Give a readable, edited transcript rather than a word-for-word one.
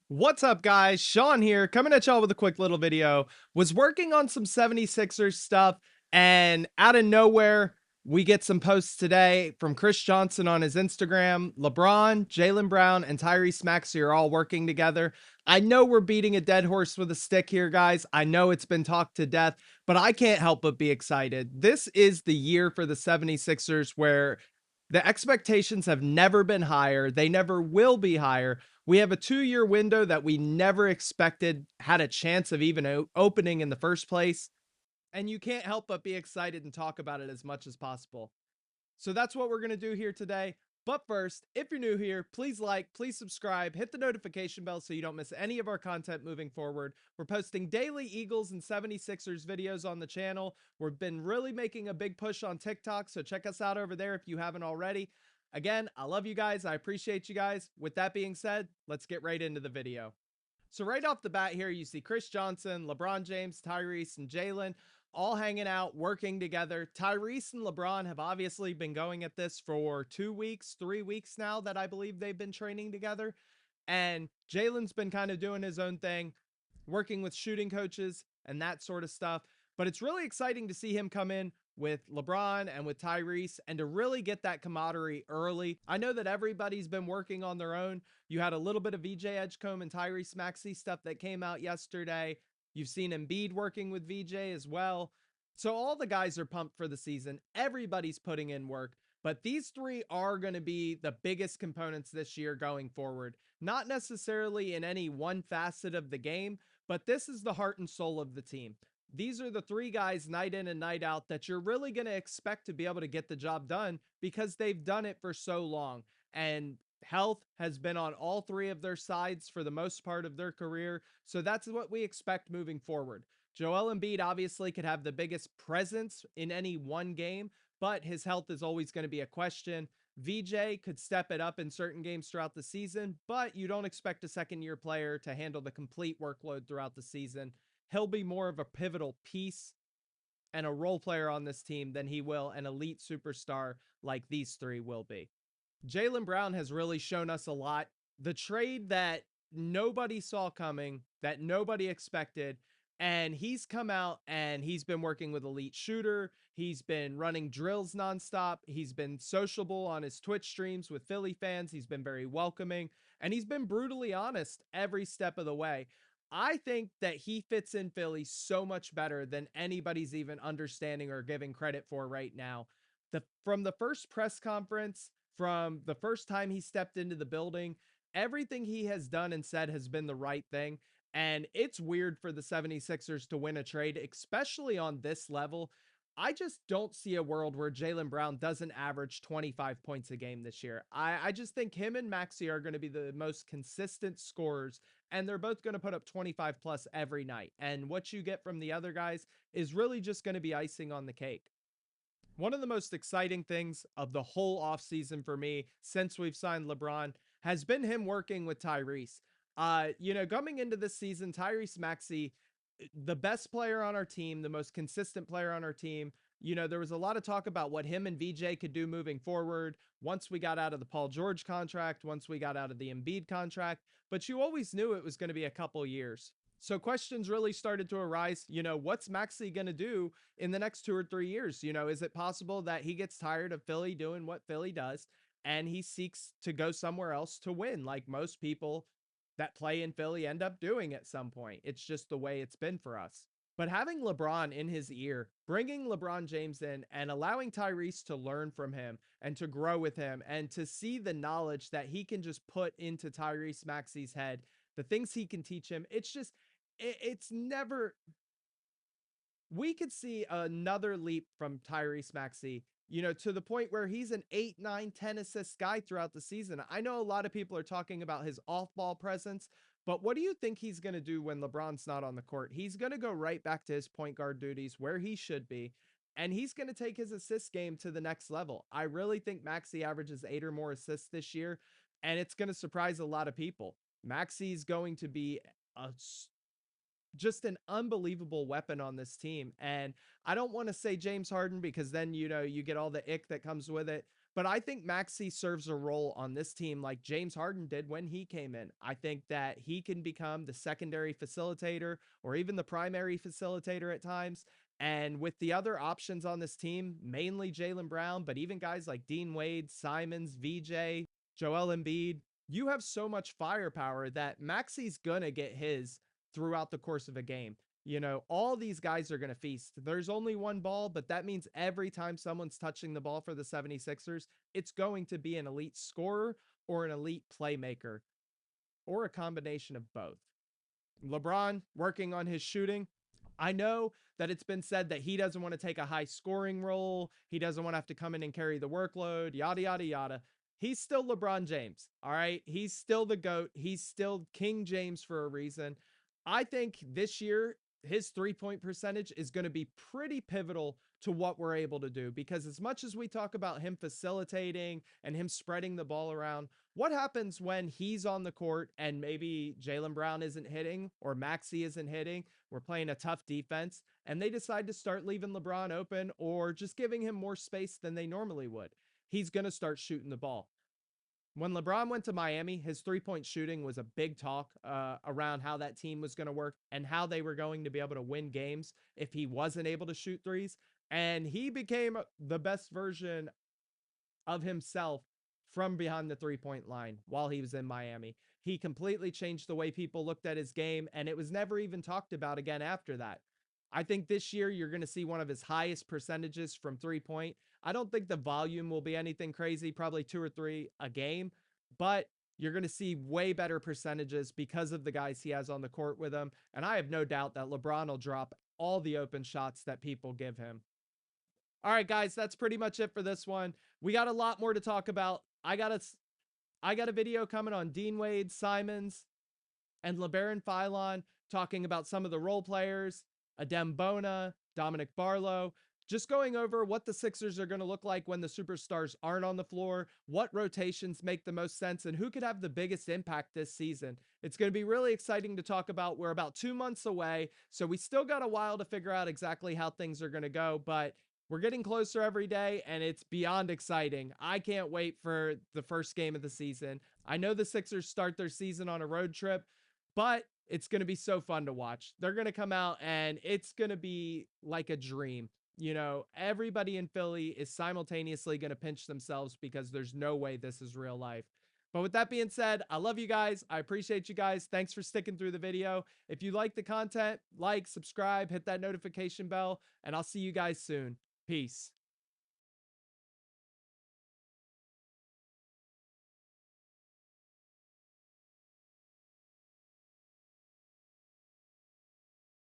What's up, guys? Sean here, coming at y'all with a quick little video. Was working on some 76ers stuff, and out of nowhere, we get some posts today from Chris Johnson on his Instagram. LeBron, Jaylen Brown, and Tyrese Maxey are all working together. I know we're beating a dead horse with a stick here, guys. I know it's been talked to death, but I can't help but be excited. This is the year for the 76ers where the expectations have never been higher. They never will be higher. We have a 2-year window that we never expected had a chance of even opening in the first place. And you can't help but be excited and talk about it as much as possible. So that's what we're going to do here today. But first, if you're new here, please like, please subscribe, hit the notification bell so you don't miss any of our content moving forward. We're posting daily Eagles and 76ers videos on the channel. We've been really making a big push on TikTok, so check us out over there if you haven't already. Again, I love you guys. I appreciate you guys. With that being said, let's get right into the video. So right off the bat here, you see Chris Johnson, LeBron James, Tyrese, and Jaylen all hanging out, working together. Tyrese and LeBron have obviously been going at this for 2 weeks, 3 weeks now that I believe they've been training together. And Jaylen's been kind of doing his own thing, working with shooting coaches and that sort of stuff. But it's really exciting to see him come in with LeBron and with Tyrese and to really get that camaraderie early. I know that everybody's been working on their own. You had a little bit of VJ Edgecombe and Tyrese Maxey stuff that came out yesterday. You've seen Embiid working with VJ as well. So all the guys are pumped for the season. Everybody's putting in work. But these three are going to be the biggest components this year going forward. Not necessarily in any one facet of the game, but this is the heart and soul of the team. These are the three guys night in and night out that you're really going to expect to be able to get the job done because they've done it for so long. And health has been on all three of their sides for the most part of their career. So that's what we expect moving forward. Joel Embiid obviously could have the biggest presence in any one game, but his health is always going to be a question. VJ could step it up in certain games throughout the season, but you don't expect a second-year player to handle the complete workload throughout the season. He'll be more of a pivotal piece and a role player on this team than he will an elite superstar like these three will be. Jaylen Brown has really shown us a lot. The trade that nobody saw coming, that nobody expected, and he's come out and he's been working with elite shooter. He's been running drills nonstop. He's been sociable on his Twitch streams with Philly fans. He's been very welcoming and he's been brutally honest every step of the way. I think that he fits in Philly so much better than anybody's even understanding or giving credit for right now. From the first press conference, from the first time he stepped into the building, everything he has done and said has been the right thing. And it's weird for the 76ers to win a trade, especially on this level. I just don't see a world where Jaylen Brown doesn't average 25 points a game this year. I just think him and Maxey are going to be the most consistent scorers, and they're both going to put up 25 plus every night. And what you get from the other guys is really just going to be icing on the cake. One of the most exciting things of the whole offseason for me since we've signed LeBron has been him working with Tyrese. Coming into this season, Tyrese Maxey, the best player on our team, the most consistent player on our team. There was a lot of talk about what him and VJ could do moving forward once we got out of the Paul George contract, once we got out of the Embiid contract, but you always knew it was going to be a couple years. So questions really started to arise. What's Maxey going to do in the next 2 or 3 years? Is it possible that he gets tired of Philly doing what Philly does and he seeks to go somewhere else to win, like most people that play in Philly end up doing at some point? It's just the way it's been for us. But having LeBron in his ear, bringing LeBron James in and allowing Tyrese to learn from him and to grow with him and to see the knowledge that he can just put into Tyrese Maxey's head, the things he can teach him, it's never, we could see another leap from Tyrese Maxey, to the point where he's an 8, 9, 10 assist guy throughout the season. I know a lot of people are talking about his off ball presence, but what do you think he's going to do when LeBron's not on the court? He's going to go right back to his point guard duties where he should be, and he's going to take his assist game to the next level. I really think Maxey averages 8 or more assists this year, and it's going to surprise a lot of people. Maxey's going to be a just an unbelievable weapon on this team. And I don't want to say James Harden because then, you get all the ick that comes with it. But I think Maxey serves a role on this team like James Harden did when he came in. I think that he can become the secondary facilitator or even the primary facilitator at times. And with the other options on this team, mainly Jaylen Brown, but even guys like Dean Wade, Simons, VJ, Joel Embiid, you have so much firepower that Maxey's gonna get his throughout the course of a game. You know, all these guys are going to feast. There's only one ball, but that means every time someone's touching the ball for the 76ers, it's going to be an elite scorer or an elite playmaker or a combination of both. LeBron working on his shooting. I know that it's been said that he doesn't want to take a high scoring role. He doesn't want to have to come in and carry the workload, yada, yada, yada. He's still LeBron James. All right. He's still the GOAT. He's still King James for a reason. I think this year, his 3-point percentage is going to be pretty pivotal to what we're able to do, because as much as we talk about him facilitating and him spreading the ball around, what happens when he's on the court and maybe Jaylen Brown isn't hitting or Maxey isn't hitting? We're playing a tough defense and they decide to start leaving LeBron open or just giving him more space than they normally would. He's going to start shooting the ball. When LeBron went to Miami, his 3-point shooting was a big talk around how that team was going to work and how they were going to be able to win games if he wasn't able to shoot threes. And he became the best version of himself from behind the 3-point line while he was in Miami. He completely changed the way people looked at his game, and it was never even talked about again after that. I think this year you're going to see one of his highest percentages from 3-point. I don't think the volume will be anything crazy, probably 2 or 3 a game, but you're going to see way better percentages because of the guys he has on the court with him. And I have no doubt that LeBron will drop all the open shots that people give him. All right, guys, that's pretty much it for this one. We got a lot more to talk about. I got a video coming on Dean Wade, Simons, and LeBaron Philon talking about some of the role players, Adem Bona, Dominic Barlow, just going over what the Sixers are going to look like when the superstars aren't on the floor, what rotations make the most sense, and who could have the biggest impact this season. It's going to be really exciting to talk about. We're about 2 months away, so we still got a while to figure out exactly how things are going to go, but we're getting closer every day, and it's beyond exciting. I can't wait for the first game of the season. I know the Sixers start their season on a road trip, but it's going to be so fun to watch. They're going to come out, and it's going to be like a dream. You know, everybody in Philly is simultaneously going to pinch themselves because there's no way this is real life. But with that being said, I love you guys. I appreciate you guys. Thanks for sticking through the video. If you like the content, like, subscribe, hit that notification bell, and I'll see you guys soon. Peace.